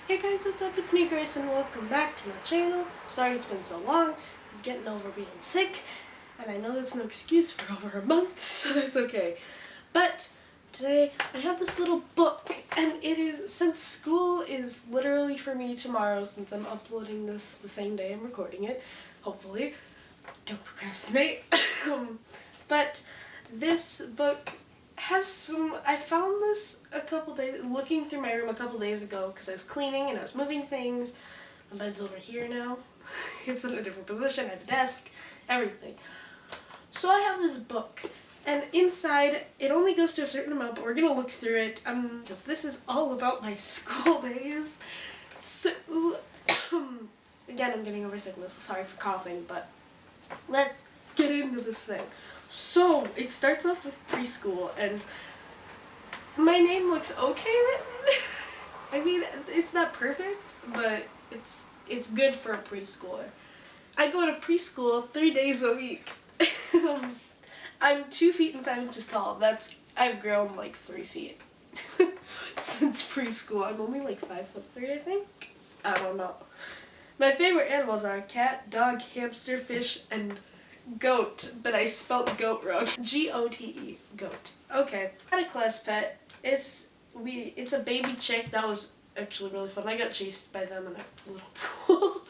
Hey guys, what's up? It's me, Grace, and welcome back to my channel. Sorry it's been so long. I'm getting over being sick, and I know that's no excuse for over a month, so that's okay. But today I have this little book, and it is, since school is literally for me tomorrow, since I'm uploading this the same day I'm recording it, hopefully. Don't procrastinate. But this book has some, I found this a couple days, looking through my room a couple days ago because I was cleaning and I was moving things. My bed's over here now. It's in a different position, I have a desk, everything. So I have this book, and inside, it only goes to a certain amount, but we're going to look through it, because this is all about my school days. So, again, I'm getting over sickness, so sorry for coughing, but let's get into this thing. So, it starts off with preschool, and my name looks okay written. I mean, it's not perfect, but it's good for a preschooler. I go to preschool 3 days a week. I'm 2 feet and 5 inches tall. I've grown like 3 feet since preschool. I'm only like 5'3", I think. I don't know. My favorite animals are cat, dog, hamster, fish, and goat, but I spelled goat wrong. G-O-T-E, goat. Okay, I had a class pet. It's a baby chick. That was actually really fun. I got chased by them in a little pool.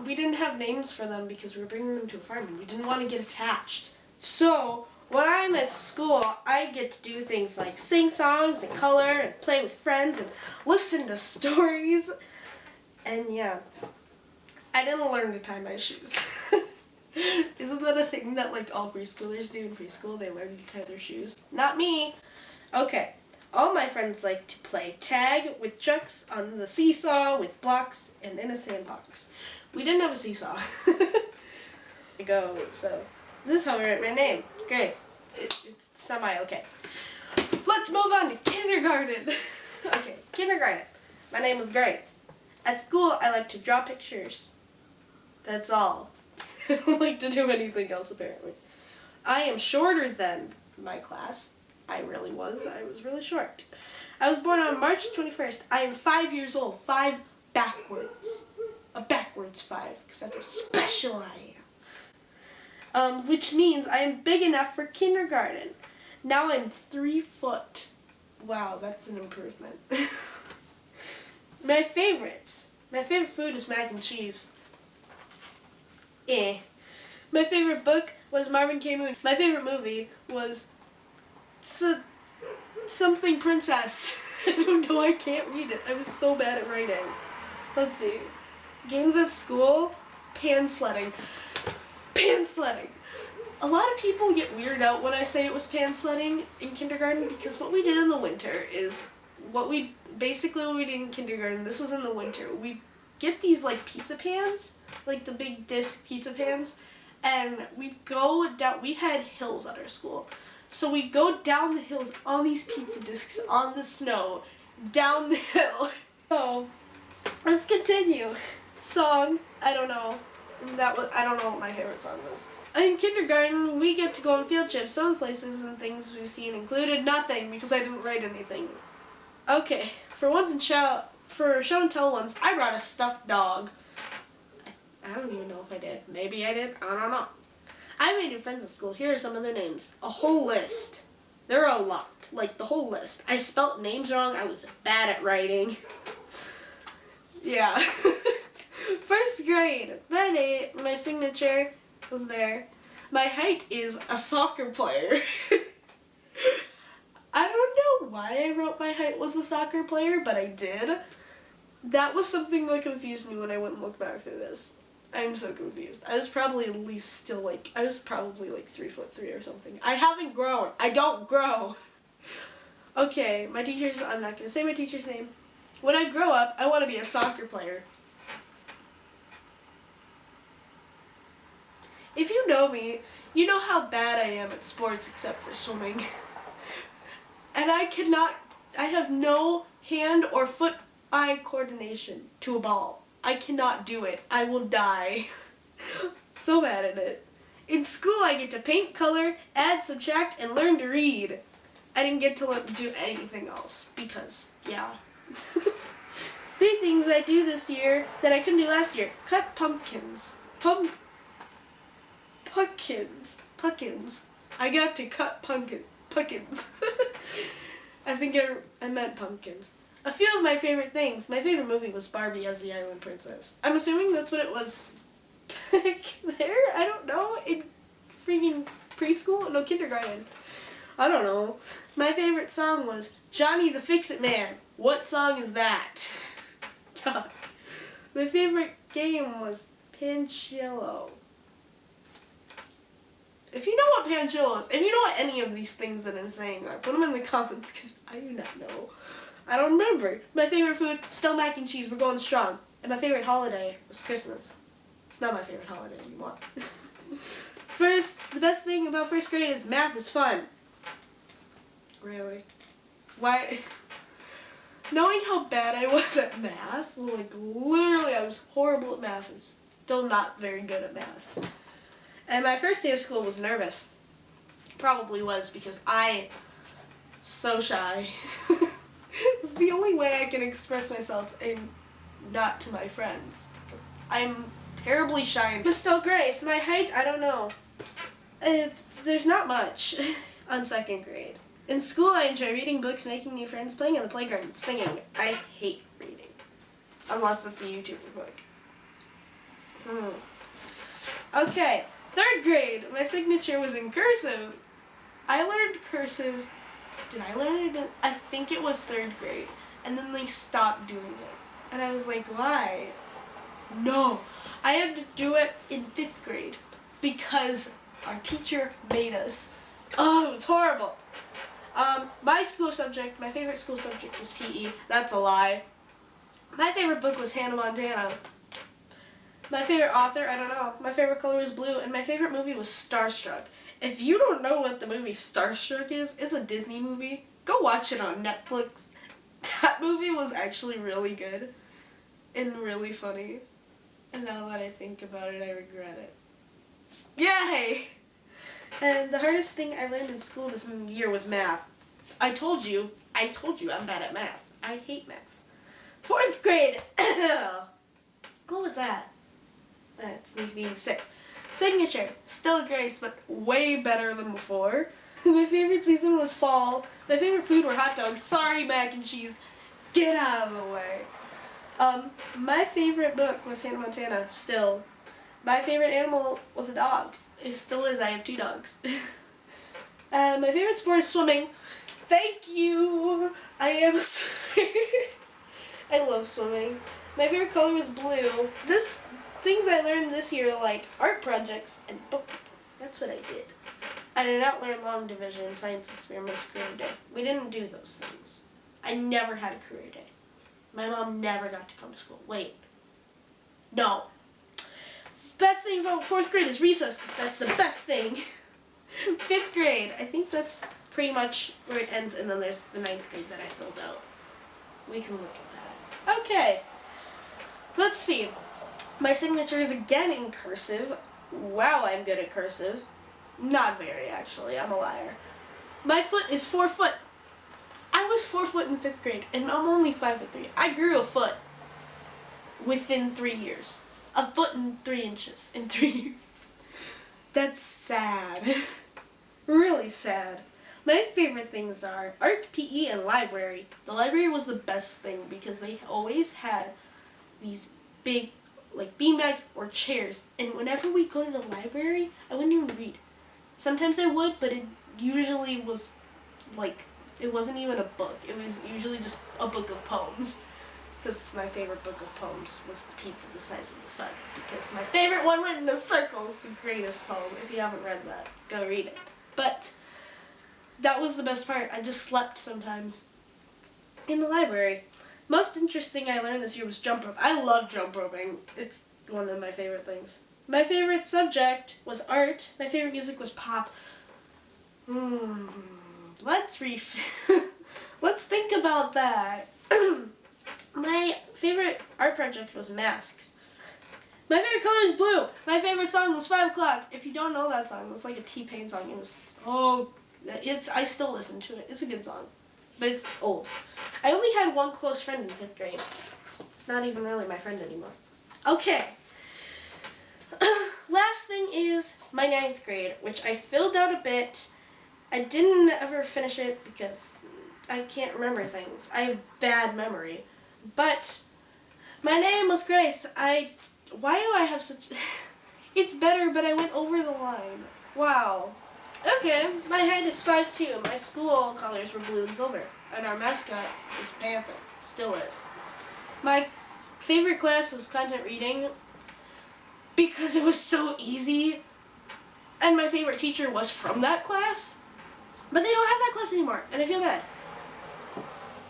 We didn't have names for them because we were bringing them to a farm and we didn't want to get attached. So when I'm at school, I get to do things like sing songs and color and play with friends and listen to stories. And yeah, I didn't learn to tie my shoes. Isn't that a thing that like all preschoolers do in preschool? They learn to tie their shoes. Not me. Okay. All my friends like to play tag with trucks, on the seesaw, with blocks, and in a sandbox. We didn't have a seesaw. So this is how I write my name. Grace. It's semi-okay. Let's move on to kindergarten. Okay, kindergarten. My name is Grace. At school, I like to draw pictures. That's all. I don't like to do anything else, apparently. I am shorter than my class. I was really short. I was born on March 21st. I am 5 years old. 5 backwards. A backwards 5, because that's how special I am. Which means I am big enough for kindergarten. Now I'm 3 foot. Wow, that's an improvement. My favorite food is mac and cheese. My favorite book was Marvin K. Moon. My favorite movie was something princess. I don't know, I can't read it. I was so bad at writing. Let's see. Games at school, pan sledding. Pan sledding. A lot of people get weirded out when I say it was pan sledding in kindergarten because what we did in the winter is what we did in kindergarten. This was in the winter. We get these like pizza pans, like the big disc pizza pans, and we'd go down. We had hills at our school, so we'd go down the hills on these pizza discs on the snow, down the hill. So let's continue. Song, I don't know. I don't know what my favorite song was. In kindergarten, we get to go on field trips. Some places and things we've seen included nothing because I didn't write anything. Okay, for show and tell ones, I brought a stuffed dog. I don't even know if I did. Maybe I did. I don't know. I made new friends at school. Here are some of their names. A whole list. There are a lot. Like the whole list. I spelt names wrong. I was bad at writing. Yeah. First grade. That day, my signature was there. My height is a soccer player. I don't know why I wrote my height was a soccer player, but I did. That was something that confused me when I went and looked back through this. I'm so confused. I was probably at least still like, I was probably like 3'3" or something. I haven't grown. I don't grow. Okay, I'm not going to say my teacher's name. When I grow up, I want to be a soccer player. If you know me, you know how bad I am at sports except for swimming. And I have no hand or foot-eye coordination to a ball. I cannot do it. I will die. So bad at it. In school, I get to paint, color, add, subtract, and learn to read. I didn't get to do anything else because, yeah. things I do this year that I couldn't do last year. Cut pumpkins. Pumpkins. I got to cut pumpkins. I think I meant pumpkins. A few of my favorite things. My favorite movie was Barbie as the Island Princess. I'm assuming that's what it was back there? I don't know. In freaking preschool? No, kindergarten. I don't know. My favorite song was Johnny the Fix-It Man. What song is that? God. My favorite game was Pancillo. If you know what Pancillo is, if you know what any of these things that I'm saying are, put them in the comments because I do not know. I don't remember. My favorite food, still mac and cheese. We're going strong. And my favorite holiday was Christmas. It's not my favorite holiday anymore. The best thing about first grade is math is fun. Really? Why? Knowing how bad I was at math, like literally I was horrible at math and still not very good at math. And my first day of school was nervous. Probably was because I'm so shy. It's the only way I can express myself and not to my friends. Because I'm terribly shy. But still, Grace, my height, I don't know. There's not much on second grade. In school, I enjoy reading books, making new friends, playing on the playground, singing. I hate reading. Unless it's a YouTuber book. Okay, third grade. My signature was in cursive. I learned cursive. Did I learn it? I think it was third grade. And then they stopped doing it. And I was like, why? No. I had to do it in 5th grade because our teacher made us. Oh, it was horrible. My favorite school subject was PE. That's a lie. My favorite book was Hannah Montana. My favorite author, I don't know. My favorite color was blue, and my favorite movie was Starstruck. If you don't know what the movie Starstruck is, it's a Disney movie. Go watch it on Netflix. That movie was actually really good and really funny. And now that I think about it, I regret it. Yay! And the hardest thing I learned in school this year was math. I told you I'm bad at math. I hate math. 4th grade. What was that? That's me being sick. Signature, still Grace, but way better than before. My favorite season was fall. My favorite food were hot dogs. Sorry, mac and cheese. Get out of the way. My favorite book was Hannah Montana, still. My favorite animal was a dog. It still is. I have 2 dogs. My favorite sport is swimming. Thank you. I am a swimmer. I love swimming. My favorite color was blue. Things I learned this year like art projects and book reports. That's what I did. I did not learn long division, science experiments, career day. We didn't do those things. I never had a career day. My mom never got to come to school. Wait. No. Best thing about 4th grade is recess, because that's the best thing. 5th grade. I think that's pretty much where it ends, and then there's the 9th grade that I filled out. We can look at that. Okay. Let's see. My signature is again in cursive. Wow, I'm good at cursive. Not very, actually. I'm a liar. My foot is 4 foot. I was 4 foot in 5th grade, and I'm only 5'3". I grew a foot within 3 years. A foot and 3 inches in 3 years. That's sad. Really sad. My favorite things are art, PE, and library. The library was the best thing because they always had these big like beanbags or chairs, and whenever we go to the library, I wouldn't even read. Sometimes I would, but it usually was like, it wasn't even a book. It was usually just a book of poems, because my favorite book of poems was The Pizza the Size of the Sun, because my favorite one written in a circle is the greatest poem. If you haven't read that, go read it. But that was the best part. I just slept sometimes in the library. Most interesting I learned this year was jump rope. I love jump roping. It's one of my favorite things. My favorite subject was art. My favorite music was pop. Let's think about that. My favorite art project was masks. My favorite color is blue. My favorite song was 5 O'Clock. If you don't know that song, it's like a T-Pain song. I still listen to it. It's a good song. But it's old. I only had one close friend in 5th grade. It's It's not even really my friend anymore. Okay. Last thing is my 9th grade, which I filled out a bit. I didn't ever finish it because I can't remember things. I have bad memory. But my name was Grace. Why do I have such... It's better, but I went over the line. Wow. Okay, my height is 5'2". My school colors were blue and silver. And our mascot is Panther. Still is. My favorite class was content reading because it was so easy. And my favorite teacher was from that class. But they don't have that class anymore, and I feel bad.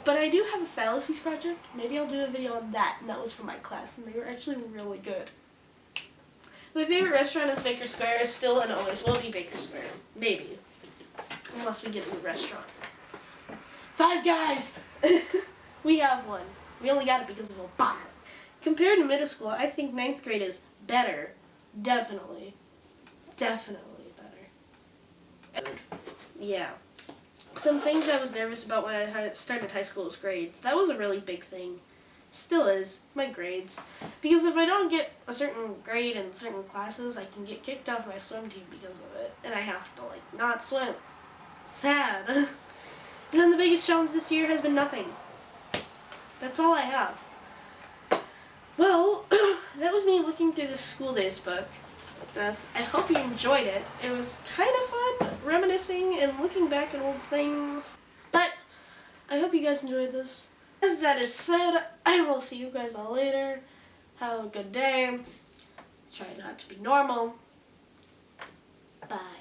But I do have a fallacies project. Maybe I'll do a video on that, and that was from my class, and they were actually really good. My favorite restaurant is Baker Square. Still and always will be Baker Square. Maybe. Unless we get a new restaurant. Five Guys! We have one. We only got it because of Obama. Compared to middle school, I think 9th grade is better. Definitely. Definitely better. Yeah. Some things I was nervous about when I started high school was grades. That was a really big thing. Still is. My grades. Because if I don't get a certain grade in certain classes, I can get kicked off my swim team because of it. And I have to, not swim. Sad. And then the biggest challenge this year has been nothing. That's all I have. Well, that was me looking through this school days book. I hope you enjoyed it. It was kind of fun, reminiscing and looking back at old things. But I hope you guys enjoyed this. As that is said, I will see you guys all later. Have a good day. Try not to be normal. Bye.